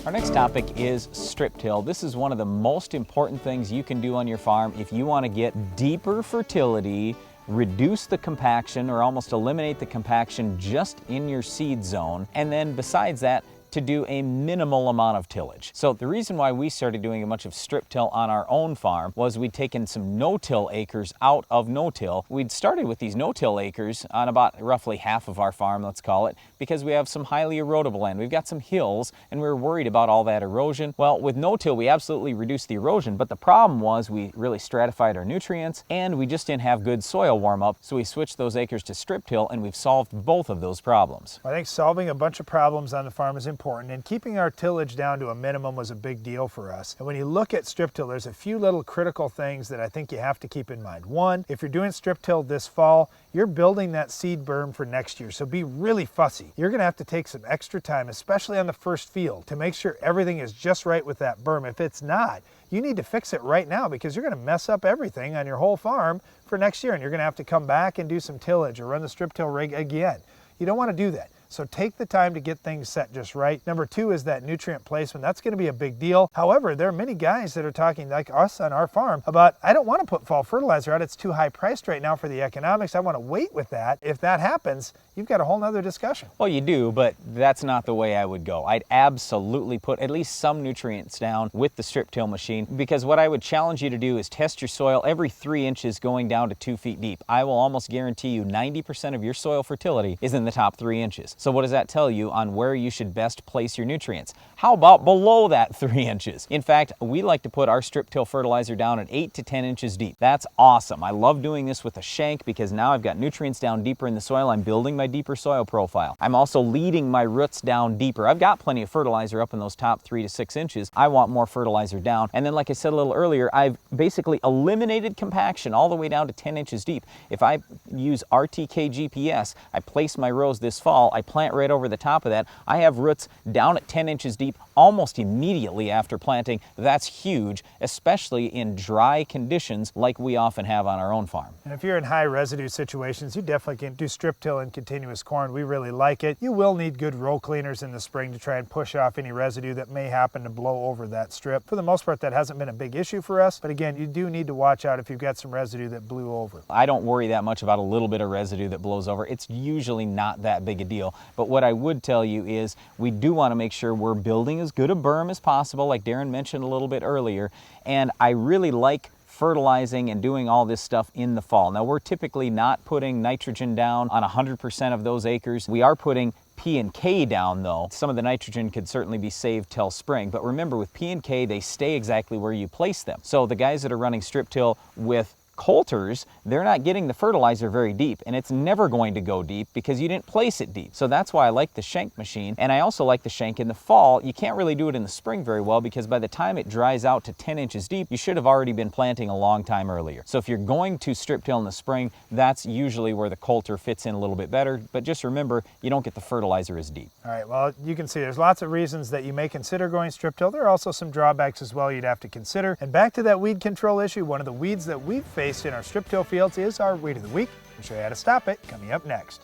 Our next topic is strip till. This is one of the most important things you can do on your farm if you want to get deeper fertility, reduce the compaction or almost eliminate the compaction just in your seed zone, and then besides that, to do a minimal amount of tillage. So the reason why we started doing a bunch of strip till on our own farm was we'd taken some no-till acres out of no-till. We'd started with these no-till acres on about roughly half of our farm, let's call it, because we have some highly erodible land. We've got some hills and we were worried about all that erosion. Well, with no-till we absolutely reduced the erosion, but the problem was we really stratified our nutrients and we just didn't have good soil warm-up, so we switched those acres to strip till and we've solved both of those problems. I think solving a bunch of problems on the farm is important, and keeping our tillage down to a minimum was a big deal for us. And when you look at strip till, there's a few little critical things that I think you have to keep in mind. One, if you're doing strip till this fall, you're building that seed berm for next year, so be really fussy. You're gonna have to take some extra time, especially on the first field, to make sure everything is just right with that berm. If it's not, you need to fix it right now because you're gonna mess up everything on your whole farm for next year, and you're gonna have to come back and do some tillage or run the strip till rig again. You don't wanna do that. So take the time to get things set just right. Number two is that nutrient placement. That's going to be a big deal. However, there are many guys that are talking like us on our farm about, I don't want to put fall fertilizer out. It's too high priced right now for the economics. I want to wait with that. If that happens, you've got a whole nother discussion. Well, you do, but that's not the way I would go. I'd absolutely put at least some nutrients down with the strip till machine, because what I would challenge you to do is test your soil every 3 inches going down to 2 feet deep. I will almost guarantee you 90% of your soil fertility is in the top 3 inches. So what does that tell you on where you should best place your nutrients? How about below that 3 inches? In fact, we like to put our strip till fertilizer down at 8 to 10 inches deep. That's awesome. I love doing this with a shank because now I've got nutrients down deeper in the soil. I'm building my deeper soil profile. I'm also leading my roots down deeper. I've got plenty of fertilizer up in those top 3 to 6 inches. I want more fertilizer down. And then, like I said a little earlier, I've basically eliminated compaction all the way down to 10 inches deep. If I use RTK GPS, I place my rows this fall, I plant right over the top of that, I have roots down at 10 inches deep almost immediately after planting. That's huge, especially in dry conditions like we often have on our own farm. And if you're in high residue situations, you definitely can do strip till and continuous corn. We really like it. You will need good row cleaners in the spring to try and push off any residue that may happen to blow over that strip. For the most part, that hasn't been a big issue for us, but again, you do need to watch out if you've got some residue that blew over. I don't worry that much about a little bit of residue that blows over. It's usually not that big a deal, but what I would tell you is we do want to make sure we're building as good a berm as possible, like Darren mentioned a little bit earlier, and I really like fertilizing and doing all this stuff in the fall. Now, we're typically not putting nitrogen down on 100% of those acres. We are putting P and K down though. Some of the nitrogen could certainly be saved till spring, but remember with P and K, they stay exactly where you place them. So the guys that are running strip till with coulters, they're not getting the fertilizer very deep, and it's never going to go deep because you didn't place it deep. So that's why I like the shank machine, and I also like the shank in the fall. You can't really do it in the spring very well because by the time it dries out to 10 inches deep, you should have already been planting a long time earlier. So if you're going to strip till in the spring, that's usually where the coulter fits in a little bit better, but just remember, you don't get the fertilizer as deep. All right, well, you can see there's lots of reasons that you may consider going strip till. There are also some drawbacks as well you'd have to consider. And back to that weed control issue, one of the weeds that we've faced in our strip till fields is our weed of the week. We'll show you how to stop it coming up next.